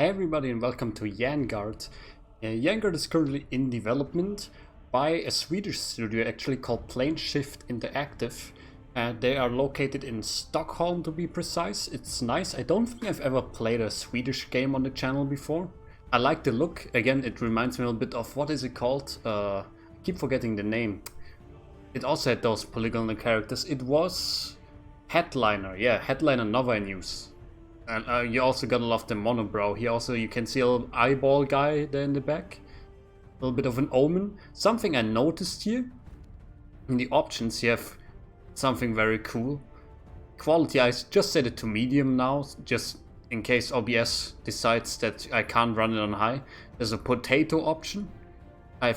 Hey everybody and welcome to Yaengard. Yaengard is currently in development by a Swedish studio actually called Planeshift Interactive. They are located in Stockholm to be precise. It's nice. I don't think I've ever played a Swedish game on the channel before. I like the look. Again, it reminds me a little bit of, what is it called? I keep forgetting the name. It also had those polygonal characters. It was Headliner. Yeah, Headliner Nova News. And you also gotta love the monobrow. Here also you can see a little eyeball guy there in the back. A little bit of an omen. Something I noticed here. In the options you have something very cool. Quality, I just set it to medium now, just in case OBS decides that I can't run it on high. There's a potato option. I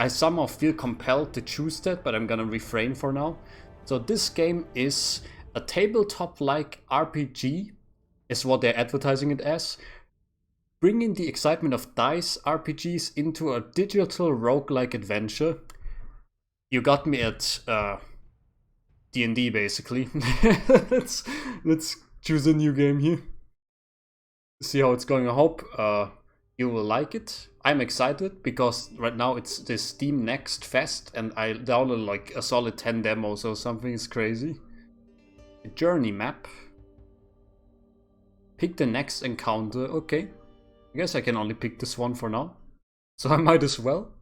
somehow feel compelled to choose that, but I'm gonna refrain for now. So this game is a tabletop-like RPG, is what they're advertising it as. Bringing the excitement of dice RPGs into a digital roguelike adventure. You got me at D&D basically. let's choose a new game here. See how it's going. I hope you will like it. I'm excited because right now it's the Steam Next Fest and I downloaded like a solid 10 demos or something. It's crazy. A journey map. Pick the next encounter. Okay. I guess I can only pick this one for now. So I might as well.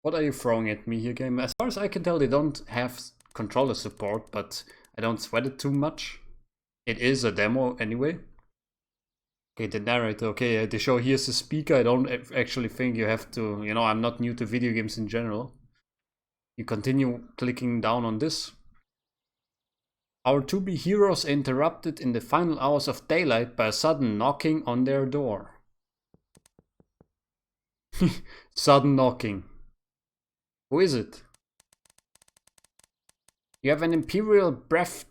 What are you throwing at me here, game? As far as I can tell, they don't have controller support, but I don't sweat it too much. It is a demo anyway. Okay, the narrator. Okay, they show here's the speaker. I don't actually think you have to, you know, I'm not new to video games in general. You continue clicking down on this. Our to-be heroes are interrupted in the final hours of daylight by a sudden knocking on their door. Sudden knocking. Who is it? You have an imperial breathtaker.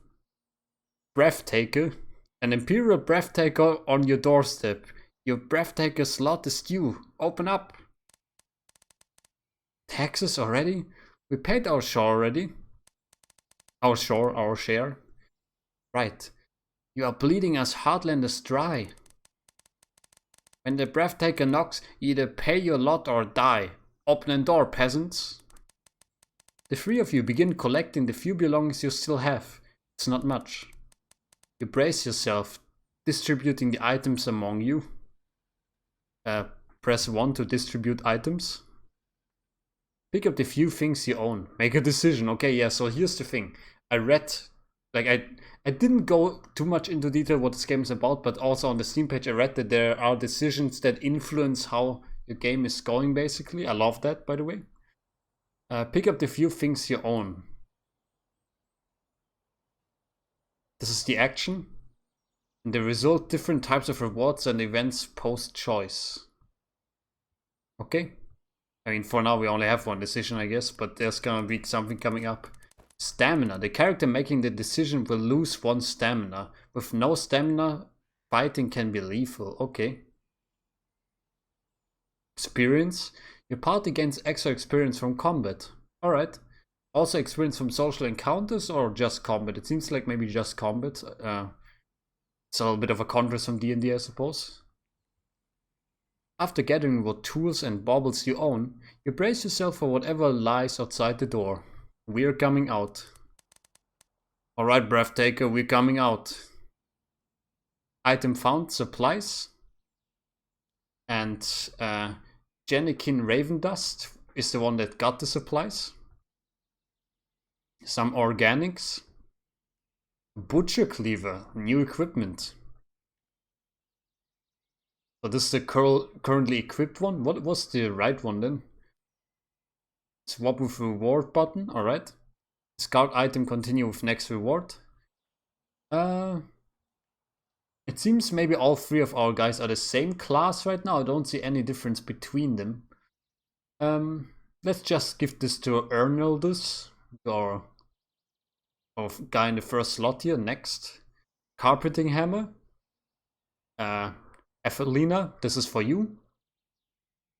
An imperial breathtaker on your doorstep. Your breathtaker slot is due. Open up. Taxes already? We paid our share already. Our share. Right. You are bleeding us Heartlanders dry. When the breathtaker knocks, either pay your lot or die. Open the door, peasants. The three of you begin collecting the few belongings you still have. It's not much. You brace yourself, distributing the items among you. Press 1 to distribute items. Pick up the few things you own. Make a decision. Okay, yeah, so here's the thing. I read, like I didn't go too much into detail what this game is about, but also on the Steam page I read that there are decisions that influence how your game is going basically. I love that, by the way. Pick up the few things you own. This is the action. And the result, different types of rewards and events post-choice. Okay. I mean, for now we only have one decision, I guess, but there's gonna be something coming up. Stamina. The character making the decision will lose one stamina. With no stamina, fighting can be lethal. Okay. Experience. Your party gains extra experience from combat. Alright. Also experience from social encounters or just combat? It seems like maybe just combat. It's a little bit of a contrast from D&D, I suppose. After gathering what tools and baubles you own, you brace yourself for whatever lies outside the door. We're coming out. Alright, Breathtaker, we're coming out. Item found, supplies. And Jennikin Ravendust is the one that got the supplies. Some organics. Butcher Cleaver, new equipment. So this is the currently equipped one. What was the right one then? Swap with reward button, alright. Scout item, continue with next reward. It seems maybe all three of our guys are the same class right now. I don't see any difference between them. Let's just give this to Ernaldus, our guy in the first slot here. Next. Carpeting Hammer. Evelina, this is for you.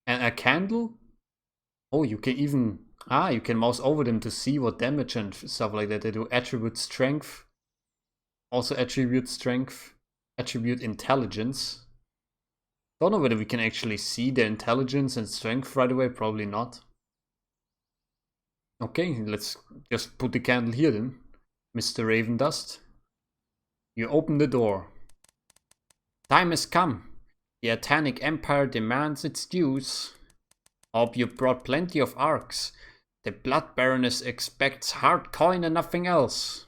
And a candle. Oh, you can even... you can mouse over them to see what damage and stuff like that they do. Attribute strength. Also attribute strength. attribute intelligence. Don't know whether we can actually see their intelligence and strength right away, probably not. Okay, let's just put the candle here then, Mr. Ravendust. You open the door. Time has come. The Atanic Empire demands its dues. Hope you brought plenty of arcs. The Blood Baroness expects hard coin and nothing else.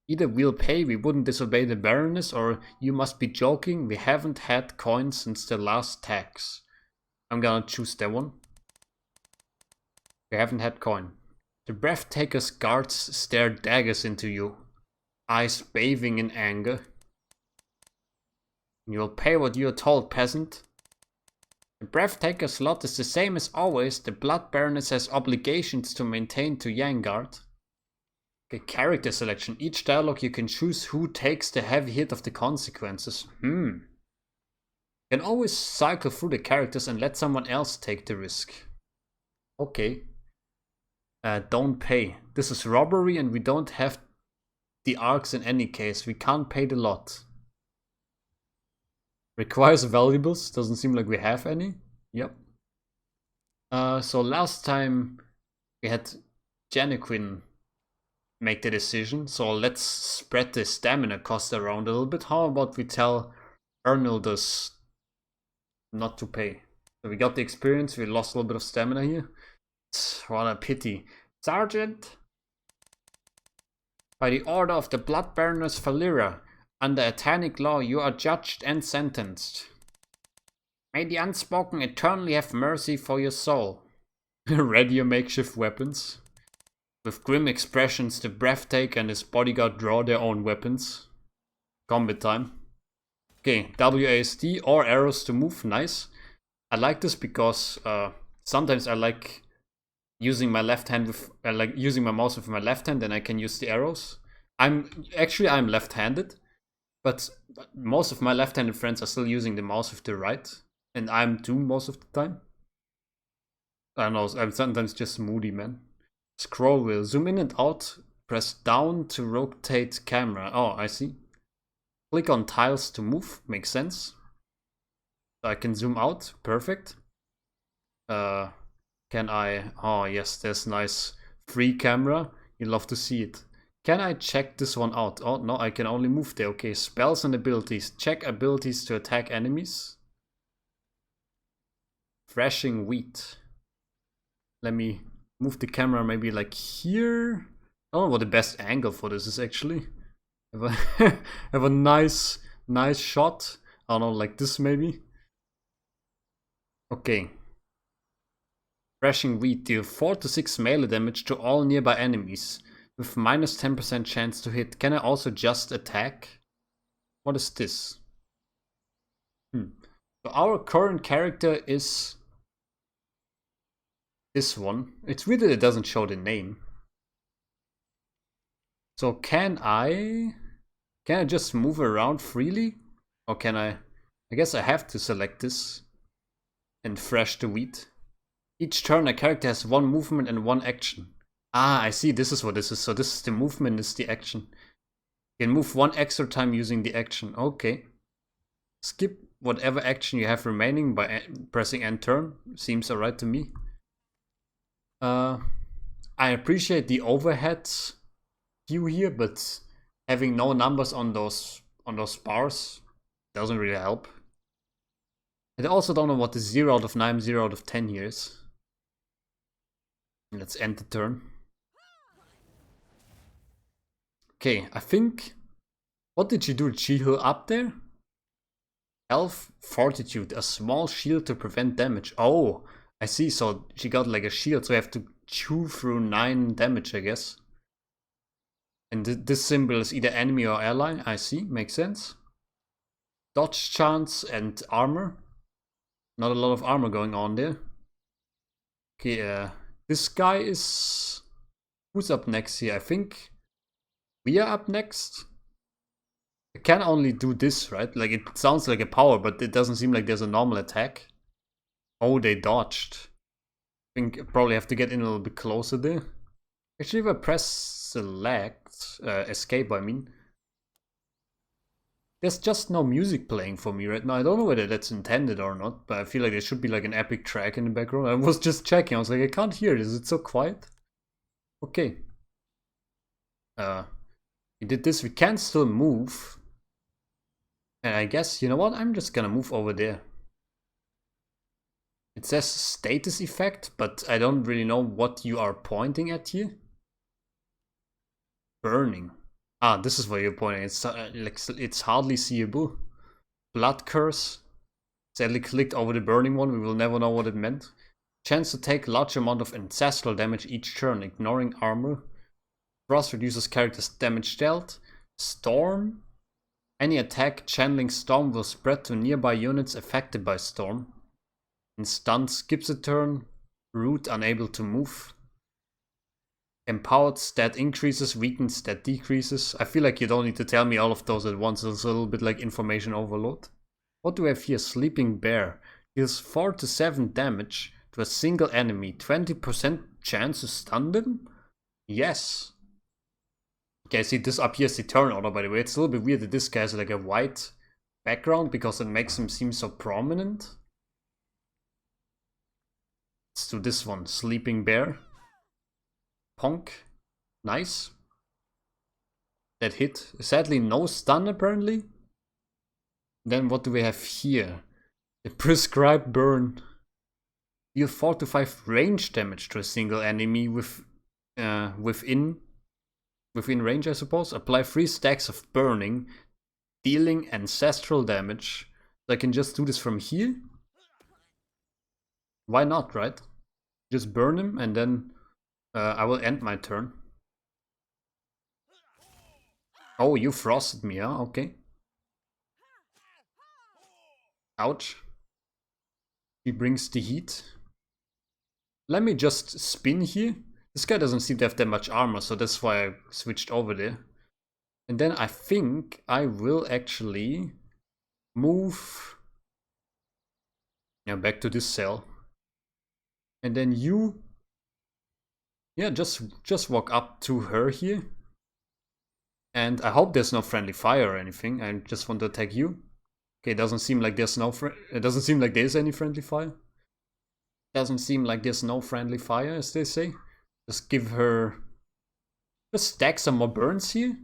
Either we'll pay, we wouldn't disobey the Baroness, or you must be joking, we haven't had coin since the last tax. I'm gonna choose that one. We haven't had coin. The Breathtaker's guards stare daggers into you, eyes bathing in anger. You'll pay what you're told, peasant. The Breathtaker's lot is the same as always. The Blood Baroness has obligations to maintain to Yaengard. Okay, character selection. Each dialogue you can choose who takes the heavy hit of the consequences. You can always cycle through the characters and let someone else take the risk. Okay. Don't pay. This is robbery and we don't have the arcs in any case. We can't pay the lot. Requires valuables. Doesn't seem like we have any. Yep. So last time we had Janequin make the decision. So let's spread the stamina cost around a little bit. How about we tell Ernildus not to pay? So we got the experience. We lost a little bit of stamina here. What a pity. Sergeant! By the order of the Blood Baroness Valera, under Atanic law, you are judged and sentenced. May the Unspoken eternally have mercy for your soul. Ready your makeshift weapons. With grim expressions, the Breathtaker and his bodyguard draw their own weapons. Combat time. Okay, WASD or arrows to move, nice. I like this because sometimes I like using my left hand with, like using my mouse with my left hand, and I can use the arrows. I'm left-handed, but most of my left-handed friends are still using the mouse with the right, and I'm too most of the time. I don't know, I'm sometimes just moody, man. Scroll wheel, zoom in and out, press down to rotate camera. Oh, I see. Click on tiles to move, makes sense. So I can zoom out, perfect. Can I, oh yes, there's nice free camera, you'd love to see it. Can I check this one out? Oh no, I can only move there. Okay, spells and abilities. Check abilities to attack enemies. Thrashing wheat. Let me move the camera maybe like here. I don't know what the best angle for this is actually. Have a nice shot. I don't know, like this maybe. Okay. Thrashing wheat, deal 4 to 6 melee damage to all nearby enemies, with minus 10% chance to hit. Can I also just attack? What is this? So our current character is this one. It's weird that it doesn't show the name. So can I just move around freely? Or can I guess I have to select this and thrash the wheat. Each turn a character has one movement and one action. Ah, I see, this is what this is. So this is the movement, this is the action. You can move one extra time using the action. Okay. Skip whatever action you have remaining by pressing end turn. Seems alright to me. I appreciate the overhead view here, but having no numbers on those bars doesn't really help. I also don't know what the 0 out of 9, 0 out of 10 here is. Let's end the turn. Okay, I think... What did she do? Did she heal up there? Health, Fortitude, a small shield to prevent damage. Oh, I see, so she got like a shield, so I have to chew through 9 damage, I guess. And this symbol is either enemy or ally, I see, makes sense. Dodge chance and armor. Not a lot of armor going on there. Okay, this guy is... Who's up next here? I think we are up next. I can only do this, right? Like, it sounds like a power, but it doesn't seem like there's a normal attack. Oh, they dodged. I think I probably have to get in a little bit closer there. Actually, if I press select, escape I mean. There's just no music playing for me right now. I don't know whether that's intended or not, but I feel like there should be like an epic track in the background. I was just checking. I was like, I can't hear this. It's so quiet. Okay. We did this. We can still move. And I guess, you know what? I'm just gonna move over there. It says status effect, but I don't really know what you are pointing at here. Burning. Ah, this is what you're pointing. It's hardly seeable. Blood curse. Sadly clicked over the burning one. We will never know what it meant. Chance to take large amount of ancestral damage each turn, ignoring armor. Frost reduces character's damage dealt. Storm. Any attack channeling storm will spread to nearby units affected by storm. In stun skips a turn. Root unable to move. Empowered stat increases, weakened stat decreases. I feel like you don't need to tell me all of those at once. It's a little bit like information overload. What do we have here? Sleeping Bear. Deals 4 to 7 damage to a single enemy. 20% chance to stun them? Yes. Okay, see this up here is the turn order, by the way. It's a little bit weird that this guy has like a white background because it makes him seem so prominent. Let's do this one. Sleeping Bear. Ponk. Nice. That hit. Sadly, no stun apparently. Then what do we have here? The prescribed burn. Deal 4 to 5 range damage to a single enemy within range, I suppose. Apply 3 stacks of burning, dealing ancestral damage. So I can just do this from here. Why not, right? Just burn him and then I will end my turn. Oh, you frosted me, huh? Okay. Ouch. He brings the heat. Let me just spin here. This guy doesn't seem to have that much armor, so that's why I switched over there. And then I think I will actually move back to this cell. And then you just walk up to her here. And I hope there's no friendly fire or anything. I just want to attack you. Okay, it doesn't seem like there's any friendly fire. Doesn't seem like there's no friendly fire, as they say. Just give her... Just stack some more burns here.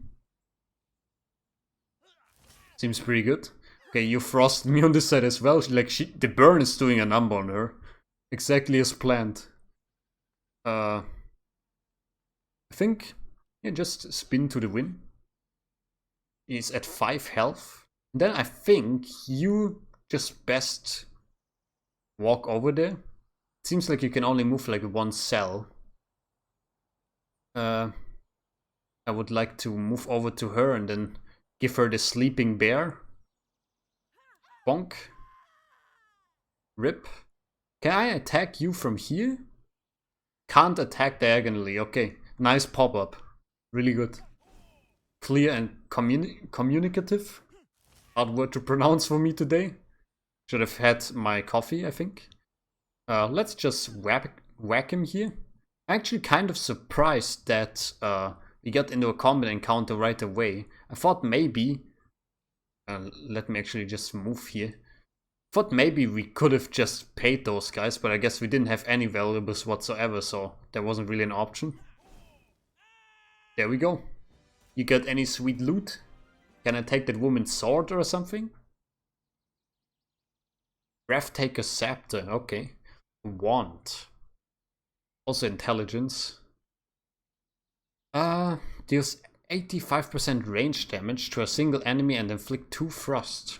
Seems pretty good. Okay, you frosted me on this side as well. The burn is doing a number on her. Exactly as planned. I think... Yeah, just spin to the win. He's at 5 health. And then I think you just best walk over there. It seems like you can only move like 1 cell. I would like to move over to her and then give her the sleeping bear. Bonk. Rip. Can I attack you from here? Can't attack diagonally. Okay. Nice pop-up. Really good. Clear and communicative. Hard word to pronounce for me today. Should have had my coffee, I think. Let's just whack him here. I'm actually kind of surprised that we got into a combat encounter right away. I thought maybe... let me actually just move here. Thought maybe we could have just paid those guys, but I guess we didn't have any valuables whatsoever, so there wasn't really an option. There we go. You got any sweet loot? Can I take that woman's sword or something? Breathtaker scepter, okay. Wand. Also intelligence. Deals 85% range damage to a single enemy and inflict 2 frost.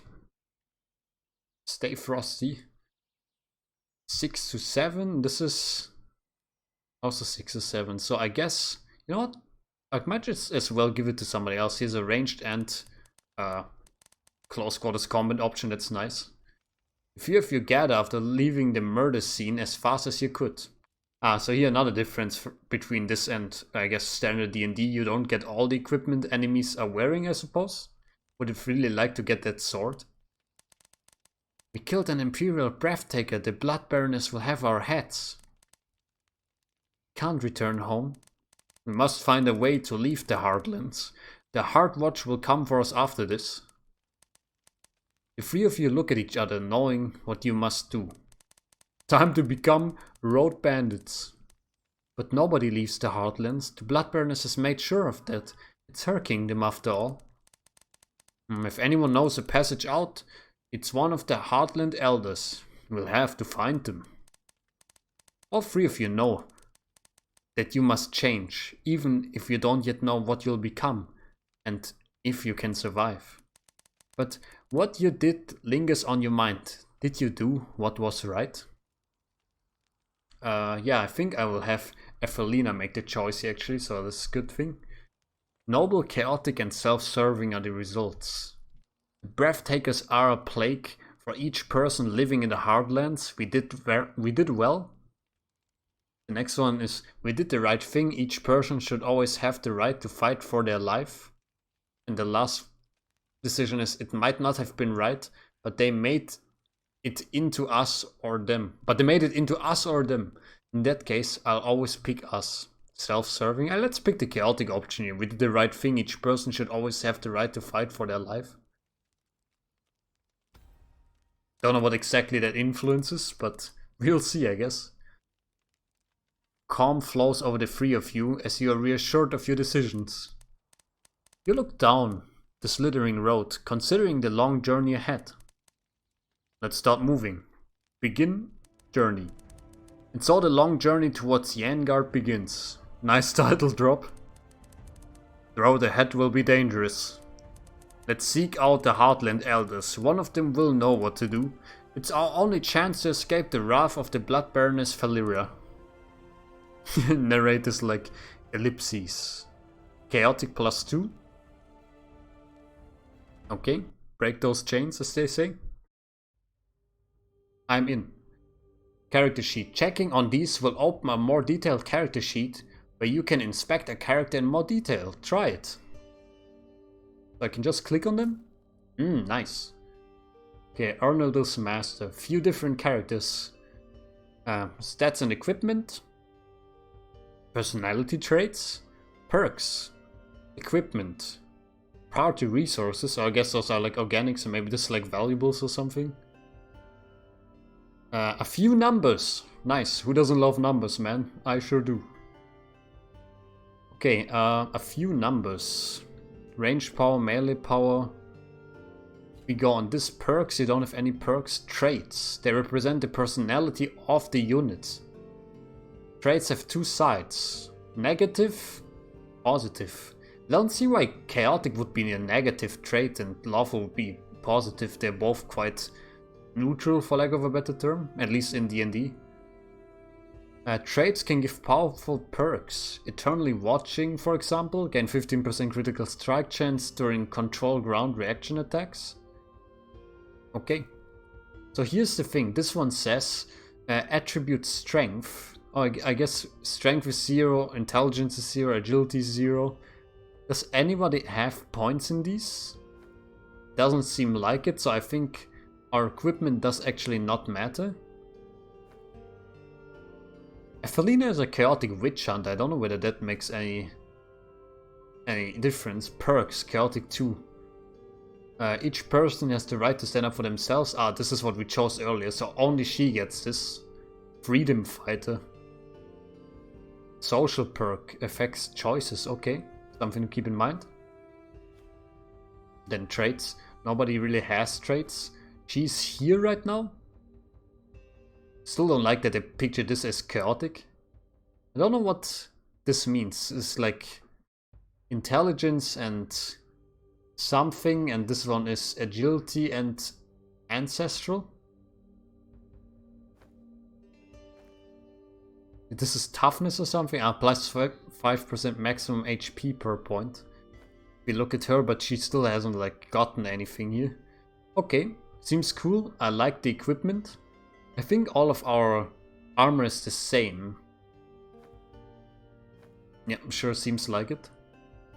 Stay frosty. 6 to 7. This is also 6 to 7. So I guess, you know what? I might just as well give it to somebody else. Here's a ranged and close quarters combat option. That's nice. Few of you gather after leaving the murder scene as fast as you could. So here another difference between this and I guess standard D&D. You don't get all the equipment enemies are wearing, I suppose. Would have really liked to get that sword. We killed an imperial breathtaker. The blood baroness will have our heads. Can't return home. We must find a way to leave the Heartlands. The Heart Watch will come for us after this. The three of you look at each other, knowing what you must do. Time to become road bandits. But nobody leaves the Heartlands. The Bloodburners has made sure of that. It's her kingdom after all. If anyone knows a passage out, it's one of the Heartland Elders. We'll have to find them. All three of you know that you must change, even if you don't yet know what you'll become, and if you can survive. But what you did lingers on your mind. Did you do what was right? Yeah, I think I will have Evelina make the choice actually, so that's a good thing. Noble, chaotic and self-serving are the results. Breathtakers are a plague for each person living in the Heartlands. We did well. The next one is, we did the right thing. Each person should always have the right to fight for their life. And the last decision is, it might not have been right, but they made it into us or them. In that case, I'll always pick us. Self-serving. Let's pick the chaotic option here. We did the right thing. Each person should always have the right to fight for their life. Don't know what exactly that influences, but we'll see, I guess. Calm flows over the three of you as you are reassured of your decisions. You look down the slithering road, considering the long journey ahead. Let's start moving. Begin journey. And so the long journey towards Yaengard begins. Nice title drop. The road ahead will be dangerous. Let's seek out the Heartland Elders. One of them will know what to do. It's our only chance to escape the wrath of the Bloodburners Valyria. Narrators like ellipses. Chaotic +2. Okay, break those chains as they say. I'm in. Character sheet. Checking on these will open a more detailed character sheet where you can inspect a character in more detail. Try it. So I can just click on them? Nice. Okay, Arnold's Master. Few different characters. Stats and equipment. Personality traits. Perks. Equipment. Party resources. I guess those are like organic, so maybe this is like valuables or something. A few numbers. Nice. Who doesn't love numbers, man? I sure do. Okay, a few numbers. Range power, melee power. We go on this perks. You don't have any perks. Traits. They represent the personality of the unit. Traits have two sides. Negative, positive. I don't see why chaotic would be a negative trait and lawful would be positive. They're both quite neutral, for lack of a better term, at least in D&D. Traits can give powerful perks. Eternally Watching, for example, gain 15% critical strike chance during control ground reaction attacks. Okay. So here's the thing. This one says attribute strength. Oh, I guess strength is 0, intelligence is 0, agility is 0. Does anybody have points in these? Doesn't seem like it, so I think our equipment does actually not matter. Evelina is a chaotic witch hunt. I don't know whether that makes any difference. Perks, chaotic 2. Each person has the right to stand up for themselves. This is what we chose earlier, so only she gets this. Freedom fighter. Social perk affects choices. Okay, something to keep in mind. Then traits. Nobody really has traits. She's here right now. Still don't like that they pictured this as chaotic. I don't know what this means. It's like intelligence and something, and this one is agility and ancestral. This is toughness or something. Plus 5% maximum HP per point. We look at her, but she still hasn't like gotten anything here. Okay, seems cool. I like the equipment. I think all of our armor is the same. Yeah, sure seems like it.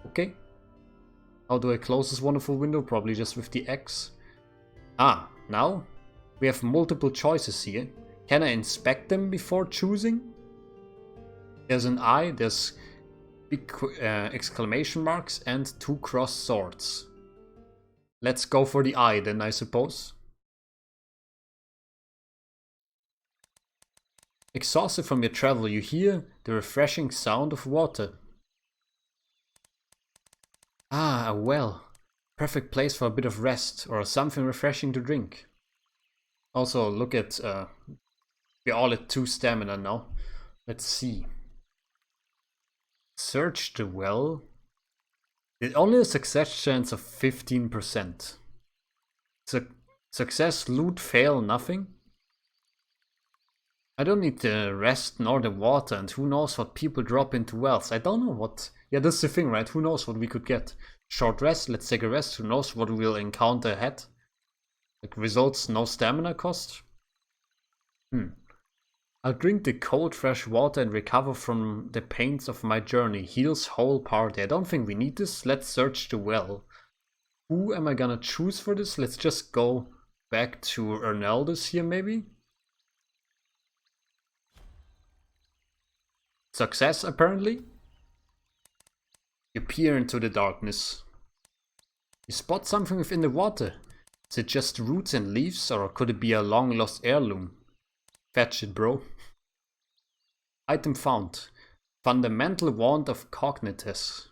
Okay. How do I close this wonderful window? Probably just with the X. Now we have multiple choices here. Can I inspect them before choosing? There's an eye, there's big exclamation marks and 2 crossed swords. Let's go for the eye then, I suppose. Exhausted from your travel, you hear the refreshing sound of water. Ah, a well. Perfect place for a bit of rest or something refreshing to drink. Also, look at, we're all at 2 stamina now. Let's see. Search the well. It only a success chance of 15%. Success, loot, fail, nothing. I don't need the rest nor the water, and who knows what people drop into wells. I don't know what... Yeah, that's the thing, right? Who knows what we could get. Short rest, let's take a rest. Who knows what we'll encounter ahead. Like results, no stamina cost. I'll drink the cold fresh water and recover from the pains of my journey. Heals whole party. I don't think we need this. Let's search the well. Who am I gonna choose for this? Let's just go back to Ernaldus here maybe. Success apparently. You peer into the darkness. You spot something within the water. Is it just roots and leaves, or could it be a long lost heirloom? Fetch it, bro. Item found. Fundamental Wand of Cognitus.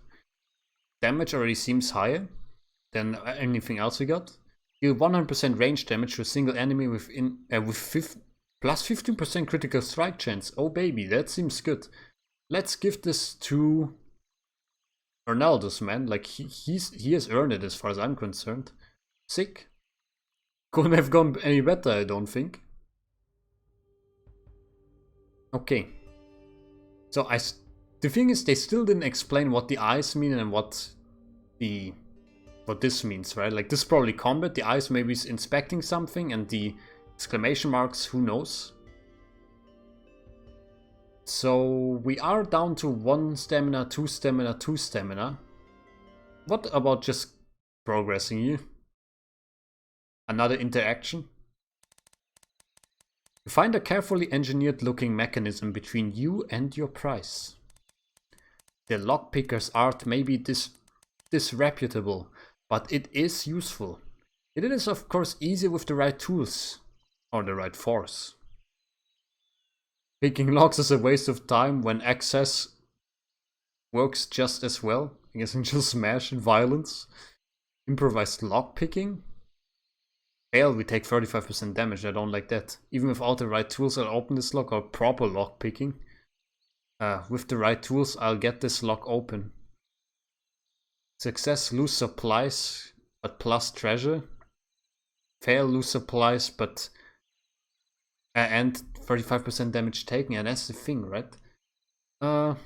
Damage already seems higher than anything else we got. Deal 100% range damage to a single enemy with plus 15% critical strike chance. Oh baby, that seems good. Let's give this to Ernaldus, man. Like he has earned it as far as I'm concerned. Sick. Couldn't have gone any better, I don't think. Okay. So the thing is, they still didn't explain what the eyes mean and what this means, right? Like this is probably combat. The eyes maybe is inspecting something, and the exclamation marks, who knows? So we are down to 1 stamina, 2 stamina, 2 stamina. What about just progressing here? Another interaction. You find a carefully engineered looking mechanism between you and your prize. The lockpicker's art may be disreputable, but it is useful. It is of course easy with the right tools, or the right force. Picking locks is a waste of time when access works just as well. I guess you can just smash in violence. Improvised lockpicking? Fail, we take 35% damage, I don't like that. Even without the right tools I'll open this lock, or proper lockpicking. With the right tools I'll get this lock open. Success, lose supplies, but plus treasure. Fail, lose supplies, but... and 35% damage taken, and that's the thing, right? Who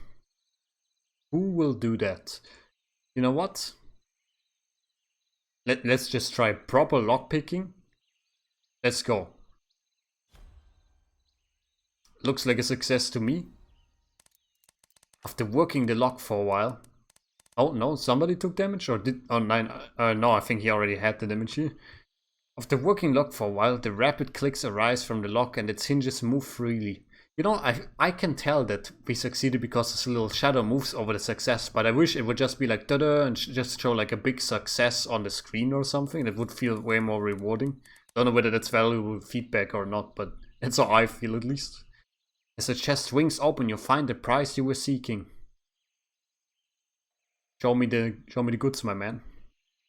will do that? You know what? Let's just try proper lockpicking. Let's go. Looks like a success to me. After working the lock for a while. Oh no, somebody took damage, or did... Oh, no, I think he already had the damage here. After working lock for a while, the rapid clicks arise from the lock and its hinges move freely. You know, I can tell that we succeeded because this little shadow moves over the success, but I wish it would just be like tada and just show like a big success on the screen or something. That would feel way more rewarding. Don't know whether that's valuable feedback or not, but that's how I feel at least. As the chest swings open, you find the prize you were seeking. Show me the goods, my man.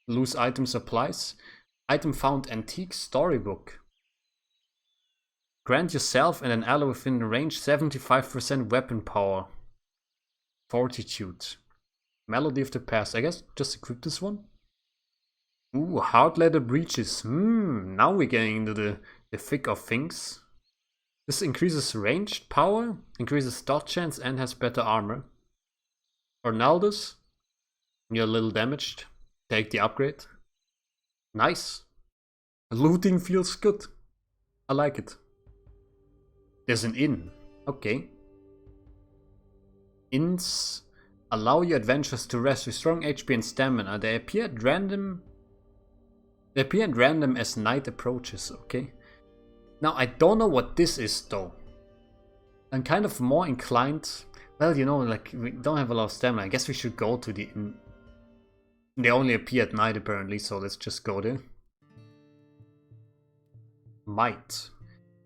Loose item supplies. Item found, antique storybook. Grant yourself and an ally within range 75% weapon power. Fortitude. Melody of the past. I guess just equip this one. Ooh, hard leather breeches. Now we're getting into the thick of things. This increases ranged power, increases dodge chance, and has better armor. Ernaldus, you're a little damaged. Take the upgrade. Nice. Looting feels good. I like it. There's an inn. Okay. Inns allow your adventurers to rest with strong HP and stamina. They appear at random as night approaches. Okay. Now I don't know what this is though. I'm kind of more inclined. Well, you know, like we don't have a lot of stamina. I guess we should go to the inn. They only appear at night apparently, so let's just go there. Might.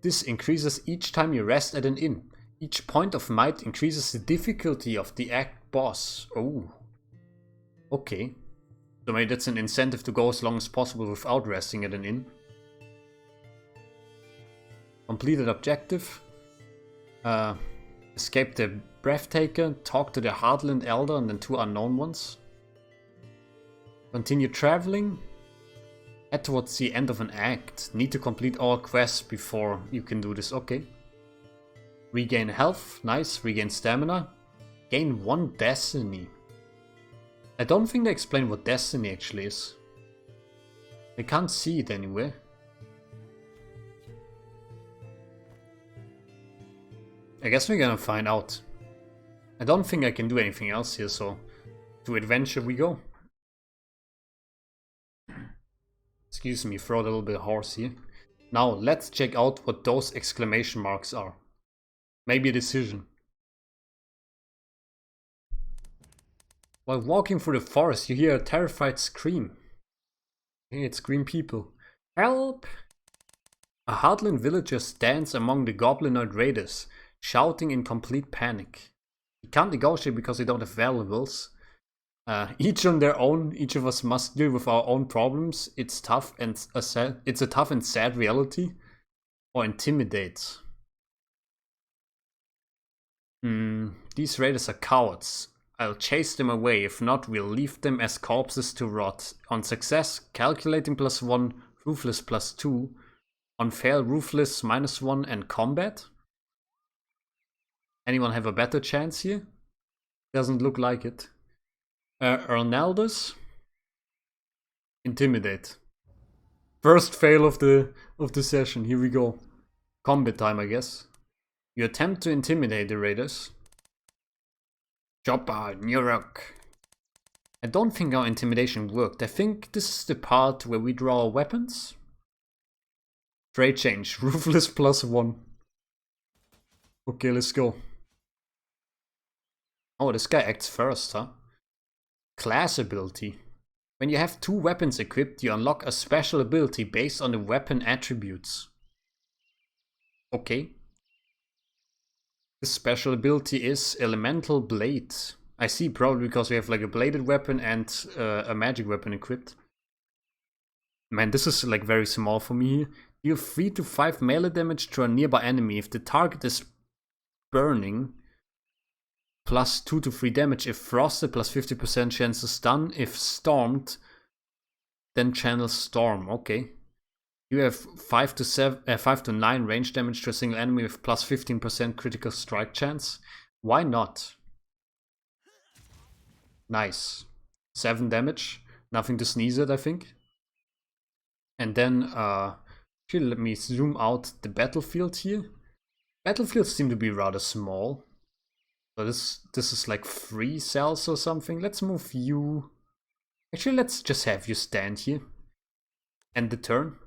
This increases each time you rest at an inn. Each point of might increases the difficulty of the act boss. Oh. Okay. So maybe that's an incentive to go as long as possible without resting at an inn. Completed objective. Escape the Breathtaker, talk to the Heartland Elder and then 2 unknown ones. Continue traveling. Head towards the end of an act. Need to complete all quests before you can do this. Okay. Regain health. Nice. Regain stamina. Gain 1 destiny. I don't think they explain what destiny actually is. I can't see it anywhere. I guess we're gonna find out. I don't think I can do anything else here, so to adventure we go. Excuse me, throw a little bit hoarse here. Now let's check out what those exclamation marks are. Maybe a decision. While walking through the forest, you hear a terrified scream. Hey, it's green people. Help! A Heartland villager stands among the goblinoid raiders, shouting in complete panic. We can't negotiate because we don't have valuables. Each on their own, each of us must deal with our own problems. It's tough and it's a tough and sad reality. Or intimidate. These raiders are cowards. I'll chase them away, if not we'll leave them as corpses to rot. On success, calculating +1, ruthless +2. On fail, ruthless -1 and combat. Anyone have a better chance here? Doesn't look like it. Earnaldus? Intimidate. First fail of the session, here we go. Combat time, I guess. You attempt to intimidate the raiders. Chopper, Nuruk. I don't think our intimidation worked. I think this is the part where we draw our weapons. Trade change, ruthless +1. Okay, let's go. Oh, this guy acts first, huh? Class ability. When you have 2 weapons equipped, you unlock a special ability based on the weapon attributes. Okay. This special ability is Elemental Blade. I see, probably because we have like a bladed weapon and a magic weapon equipped. Man, this is like very small for me. Deal 3 to 5 melee damage to a nearby enemy if the target is burning. +2 to 3 damage if frosted, +50% chance to stun. If stormed, then channel storm. Okay. You have 5 to 9 range damage to a single enemy with +15% critical strike chance. Why not? Nice. 7 damage. Nothing to sneeze at, I think. And then, actually, let me zoom out the battlefield here. Battlefields seem to be rather small. So this is like 3 cells or something. Let's move you. Actually, let's just have you stand here. End the turn.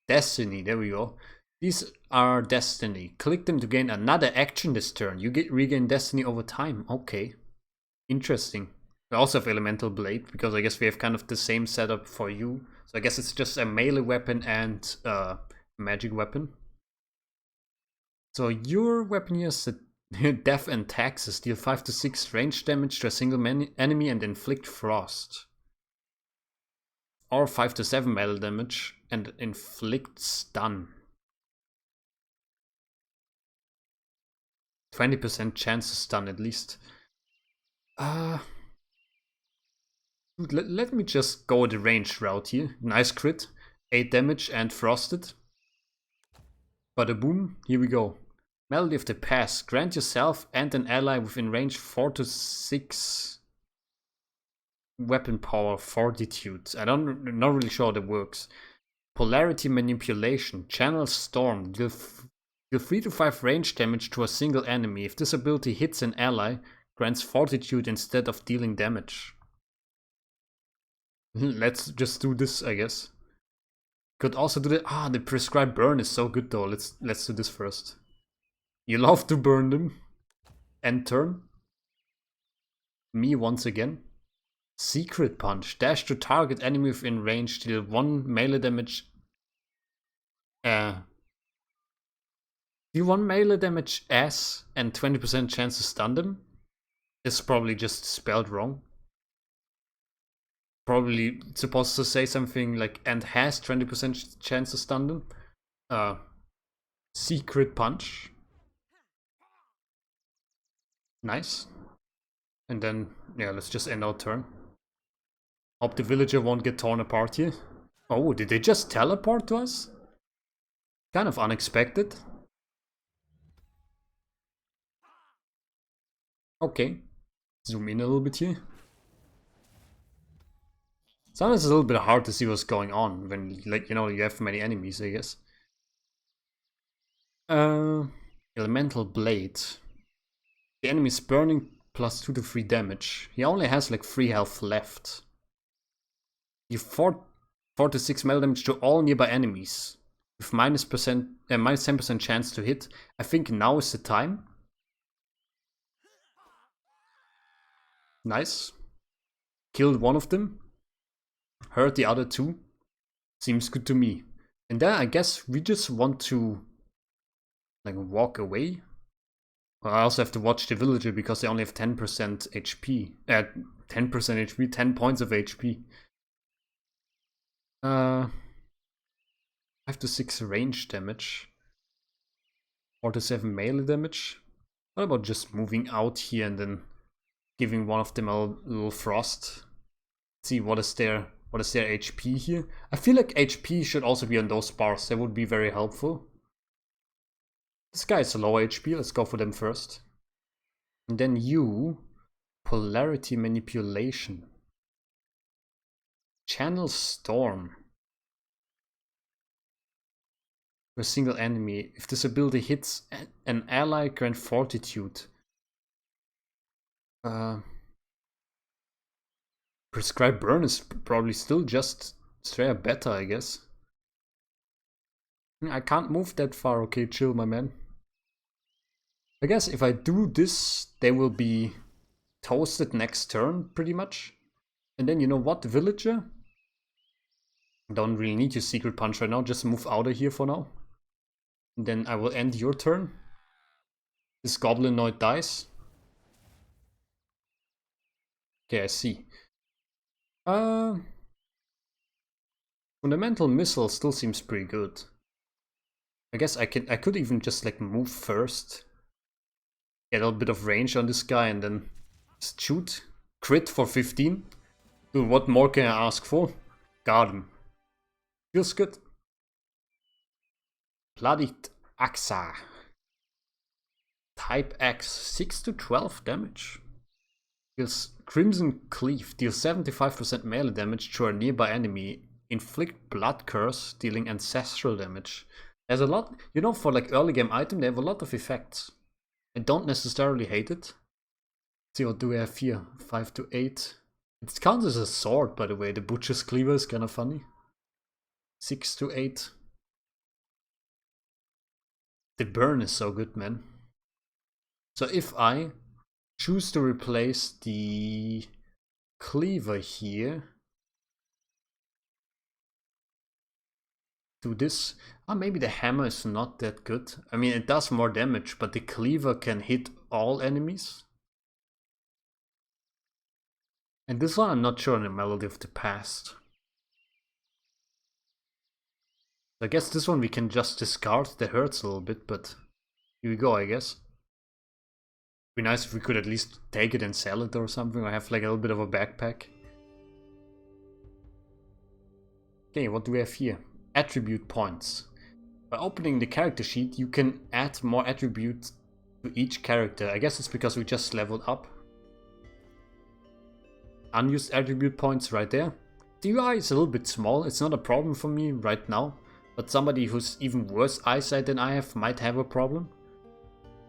Destiny, there we go. These are destiny. Click them to gain another action this turn. You regain destiny over time. Okay. Interesting. We also have Elemental Blade, because I guess we have kind of the same setup for you. So I guess it's just a melee weapon and a magic weapon. So your weapon here is Death and Taxes. Deal 5 to 6 range damage to a single enemy and inflict frost. Or 5 to 7 melee damage and inflict stun. 20% chance to stun at least. Let me just go the ranged route here. Nice crit. 8 damage and frosted. Bada boom, here we go. Melody of the Past. Grant yourself and an ally within range 4 to 6 weapon power fortitude. I'm not really sure how that works. Polarity Manipulation. Channel Storm. Deal 3 to 5 range damage to a single enemy. If this ability hits an ally, grants fortitude instead of dealing damage. Let's just do this, I guess. Could also do that. The prescribed burn is so good though. Let's do this first. You love to burn them. End turn. Me once again. Secret Punch. Dash to target enemy within range. Deal 1 melee damage. Deal 1 melee damage as and 20% chance to stun them. It's probably just spelled wrong. Probably supposed to say something like and has 20% chance to stun them. Secret Punch. Nice. And then, yeah, let's just end our turn. Hope the villager won't get torn apart here. Oh, did they just teleport to us? Kind of unexpected. Okay. Zoom in a little bit here. Sometimes it's a little bit hard to see what's going on when, like, you know, you have many enemies, I guess. Elemental Blade. The enemy's burning plus 2 to 3 damage. He only has like 3 health left. You 4 to 6 melee damage to all nearby enemies. With minus 10% chance to hit. I think now is the time. Nice. Killed one of them. Hurt the other 2. Seems good to me. And then I guess we just want to like walk away. Well, I also have to watch the villager because they only have 10% HP. 10% HP, 10 points of HP. 5 to 6 range damage. 4 to 7 melee damage. What about just moving out here and then giving one of them a little frost? Let's see what is their HP here. I feel like HP should also be on those bars. That would be very helpful. This guy is low HP. Let's go for them first. And then you, polarity manipulation. Channel Storm. For a single enemy. If this ability hits an ally, grant fortitude. Prescribed burn is probably still just straight up better, I guess. I can't move that far. Okay, chill, my man. I guess if I do this, they will be toasted next turn, pretty much. And then, you know what, villager? Don't really need your secret punch right now, just move out of here for now. And then I will end your turn. This goblinoid dies. Okay, I see. Fundamental missile still seems pretty good. I guess I could even just like move first. Get a little bit of range on this guy and then just shoot. Crit for 15. Dude, what more can I ask for? Got him. Feels good. Bloodied Axa. Type X. 6 to 12 damage. Deals Crimson Cleave. Deals 75% melee damage to a nearby enemy. Inflict Blood Curse. Dealing ancestral damage. There's a lot, you know, for like early game item, they have a lot of effects. I don't necessarily hate it. Let's see, what do we have here? 5 to 8. It counts as a sword, by the way. The Butcher's Cleaver is kind of funny. 6 to 8. The burn is so good, man. So if I choose to replace the cleaver here to this, maybe the hammer is not that good. I mean, it does more damage, but the cleaver can hit all enemies. And this one I'm not sure on the Melody of the Past. I guess this one we can just discard. That hurts a little bit, but here we go, I guess. Be nice if we could at least take it and sell it or something, or have like a little bit of a backpack. Okay, what do we have here? Attribute points. By opening the character sheet, you can add more attributes to each character. I guess it's because we just leveled up. Unused attribute points right there. The UI is a little bit small. It's not a problem for me right now, but somebody who's even worse eyesight than I have might have a problem.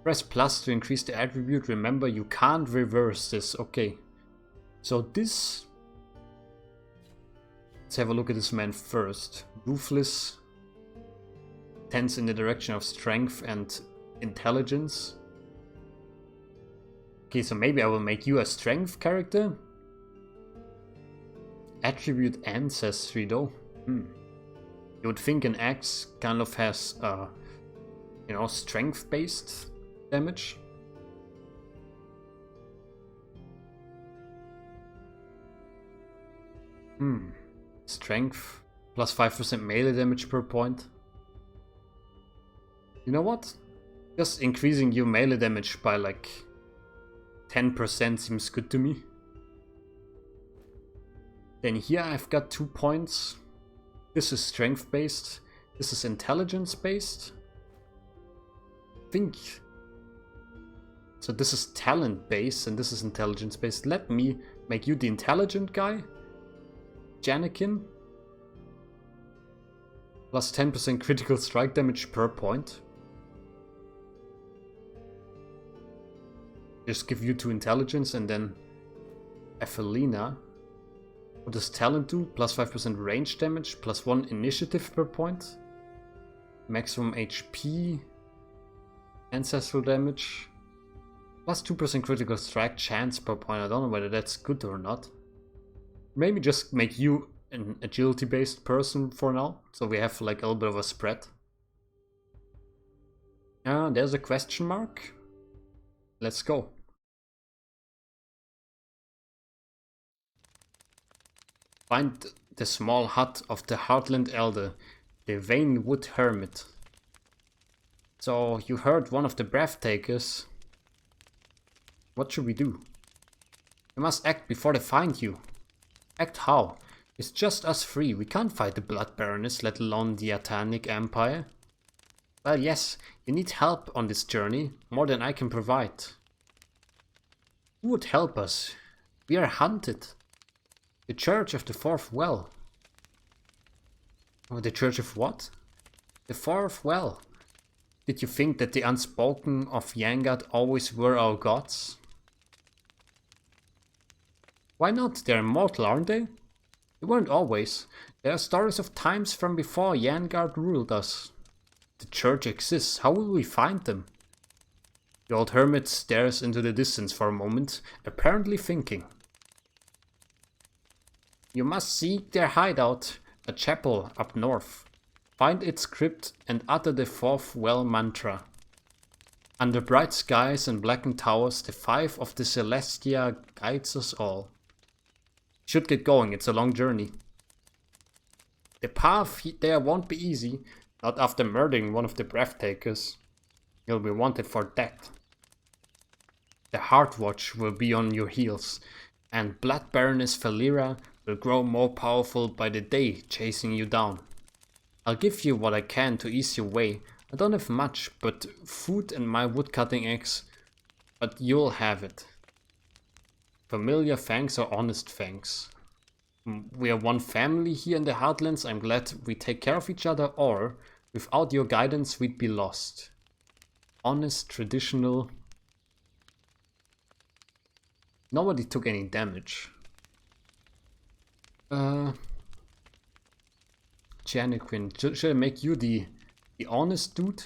Press plus to increase the attribute. Remember, you can't reverse this. Okay. So this... Let's have a look at this man first. Ruthless. Tends in the direction of strength and intelligence. Okay, so maybe I will make you a strength character. attribute ancestry though. You would think an axe kind of has, you know, strength-based damage. Strength plus 5% melee damage per point. You know what? Just increasing your melee damage by like 10% seems good to me. Then here I've got 2 points. This is strength based. This is intelligence based. I think. So this is talent based and this is intelligence based. Let me make you the intelligent guy. Janikin. Plus 10% critical strike damage per point. Just give you 2 intelligence and then Evelina. What does talent do? Plus 5% range damage, plus 1 initiative per point. Maximum HP. Ancestral damage. Plus 2% critical strike chance per point. I don't know whether that's good or not. Maybe just make you an agility based person for now. So we have like a little bit of a spread. There's a question mark. Let's go. Find the small hut of the Heartland Elder, the Yaengard hermit. So you heard one of the breath takers. What should we do? We must act before they find you. Act how? It's just us three. We can't fight the Blood Baroness, let alone the Atanic Empire. Well, yes, you need help on this journey, more than I can provide. Who would help us? We are hunted. The Church of the Fourth Well. Oh, the Church of what? The Fourth Well. Did you think that the Unspoken of Yaengard always were our gods? Why not? They're immortal, aren't they? They weren't always. There are stories of times from before Yaengard ruled us. The church exists. How will we find them? The old hermit stares into the distance for a moment, apparently thinking. You must seek their hideout, a chapel up north. Find its crypt and utter the Fourth Well mantra. Under bright skies and blackened towers, the Five of the Celestia guides us all. Should get going, it's a long journey. The path there won't be easy, not after murdering one of the breath takers. You'll be wanted for that. The Heart Watch will be on your heels, and Blood Baroness Valera will grow more powerful by the day, chasing you down. I'll give you what I can to ease your way. I don't have much, but food and my woodcutting axe, but you'll have it. Familiar thanks or honest thanks? We are one family here in the Heartlands. I'm glad we take care of each other, or without your guidance we'd be lost. Honest, traditional. Nobody took any damage. Janiquin, should I make you the honest dude?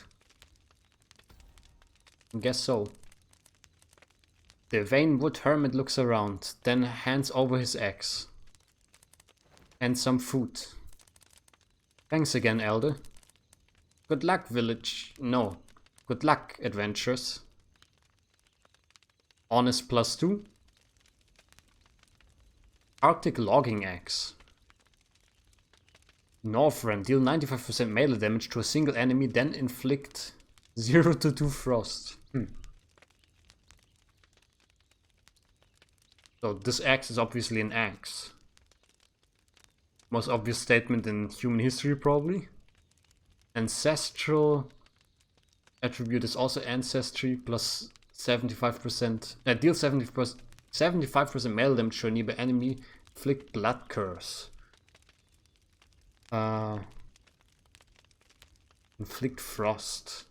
I guess so. The Yaengard hermit looks around, then hands over his axe. And some food. Thanks again, Elder. Good luck, village. No. Good luck, adventurers. Honest +2. Arctic logging axe. Northrend, deal 95% melee damage to a single enemy, then inflict 0 to 2 frost. So this axe is obviously an axe. Most obvious statement in human history, probably. Ancestral attribute is also ancestry, plus 75%. Deal 75% melee damage to a nearby enemy. Inflict blood curse. Inflict frost.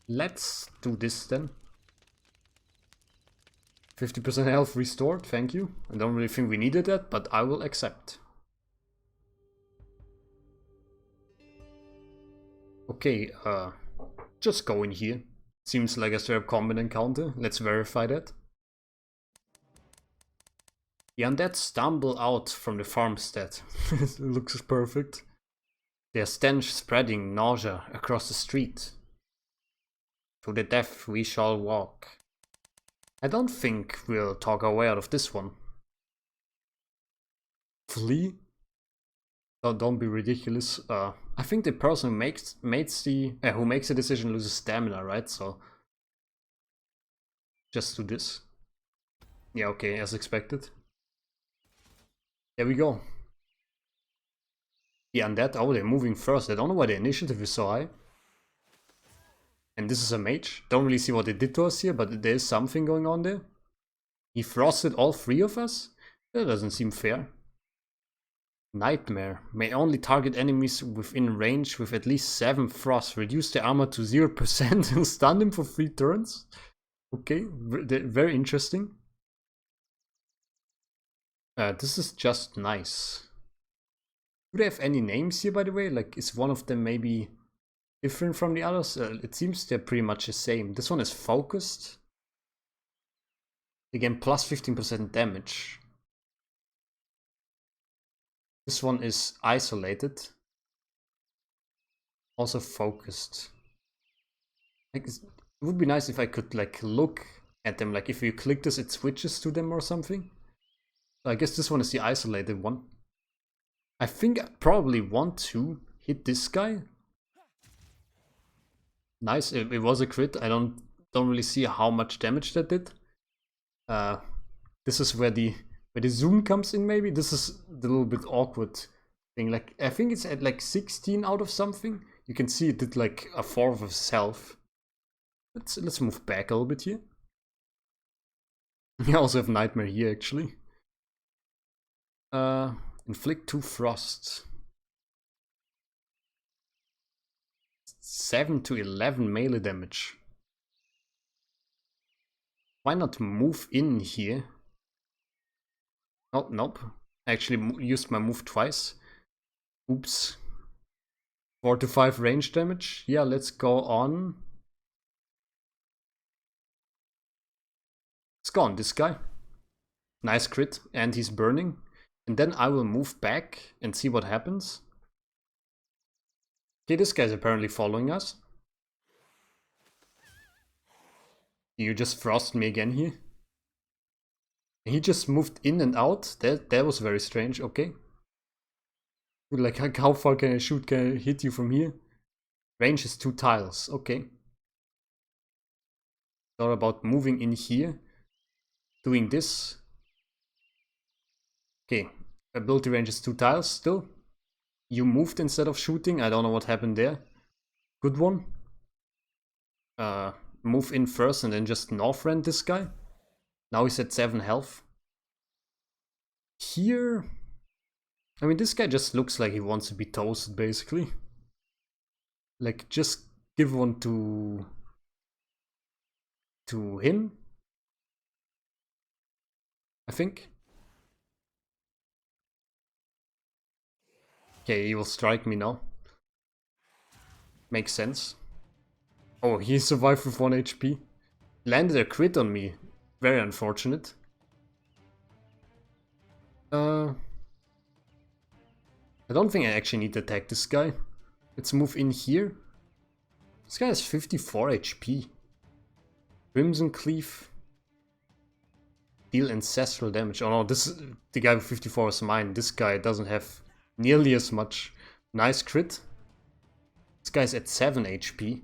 Let's do this then. 50% health restored, thank you. I don't really think we needed that, but I will accept. Okay, just go in here. Seems like a straight up combat encounter. Let's verify that. The undead stumble out from the farmstead. It looks perfect. Their stench spreading nausea across the street. To the death we shall walk. I don't think we'll talk our way out of this one. Flee? Don't be ridiculous. I think the person who makes the decision loses stamina, right? So just do this. Yeah, okay, as expected. There we go. The undead, oh, they're moving first. I don't know why the initiative is so high. And this is a mage. Don't really see what they did to us here, but there is something going on there. He frosted all three of us? That doesn't seem fair. Nightmare. May only target enemies within range with at least 7 frost. Reduce their armor to 0% and stun them for 3 turns. Okay, very interesting. This is just nice. Do they have any names here, by the way? Like, is one of them maybe different from the others? It seems they're pretty much the same. This one is focused. Again, plus 15% damage. This one is isolated. Also focused. Like, it would be nice if I could like look at them. Like if you click this, it switches to them or something. So I guess this one is the isolated one. I think I probably want to hit this guy. Nice, it was a crit. I don't really see how much damage that did. This is where the zoom comes in, maybe. This is the little bit awkward thing. Like, I think it's at like 16 out of something. You can see it did like a 4 of its health. Let's move back a little bit here. We also have Nightmare here, actually. Inflict 2 frost. 7 to 11 melee damage. Why not move in here? Oh, nope. I actually used my move twice. Oops. 4 to 5 range damage. Yeah, let's go on. Let's go on this guy. Nice crit. And he's burning. And then I will move back and see what happens. Okay, this guy's apparently following us. You just frost me again here. He just moved in and out. That was very strange. Okay. Like, how far can I shoot? Can I hit you from here? Range is 2 tiles. Okay. Thought about moving in here. Doing this. Okay. Ability range is 2 tiles still. You moved instead of shooting. I don't know what happened there. Good one. Move in first and then just north rend this guy. Now he's at 7 health. Here... I mean, this guy just looks like he wants to be toasted, basically. Like, just give one to him. I think. Okay, he will strike me now. Makes sense. Oh, he survived with 1 HP. Landed a crit on me. Very unfortunate. I don't think I actually need to attack this guy. Let's move in here. This guy has 54 HP. Crimson Cleave. Deal ancestral damage. Oh no, the guy with 54 is mine. This guy doesn't have nearly as much. Nice crit. This guy's at 7 HP.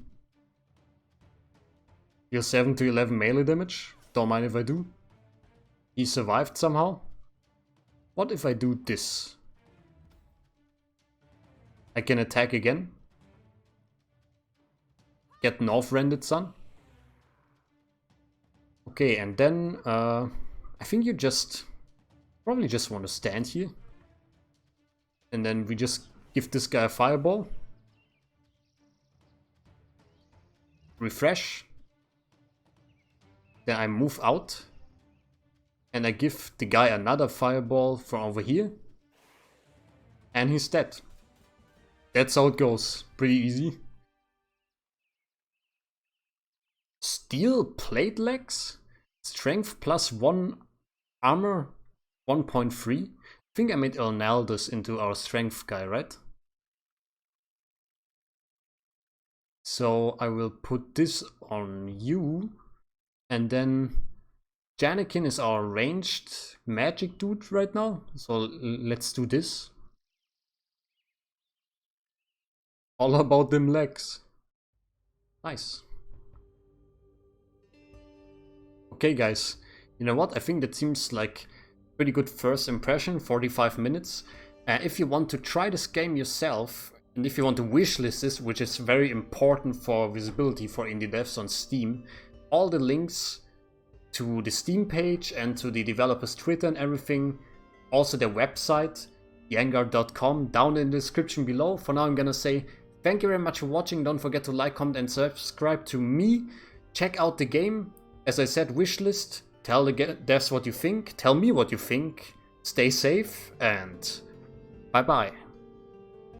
Deal 7 to 11 melee damage. Don't mind if I do. He survived somehow. What if I do this? I can attack again. Get north-rended, son. Okay, and then I think you probably just want to stand here. And then we just give this guy a fireball. Refresh. Then I move out. And I give the guy another fireball from over here. And he's dead. That's how it goes. Pretty easy. Steel plate legs? Strength plus 1 armor 1.3. I think I made Elnaldus into our strength guy, right? So I will put this on you, and then Janikin is our ranged magic dude right now, so let's do this. All about them legs. Nice. Okay guys, you know what, I think that seems like pretty good first impression, 45 minutes. If you want to try this game yourself, and if you want to wishlist this, which is very important for visibility for indie devs on Steam, all the links to the Steam page and to the developer's Twitter and everything, also their website, Yaengard.com, down in the description below. For now I'm gonna say thank you very much for watching, don't forget to like, comment and subscribe to me, check out the game, as I said, wishlist, tell the devs what you think, tell me what you think, stay safe, and bye bye.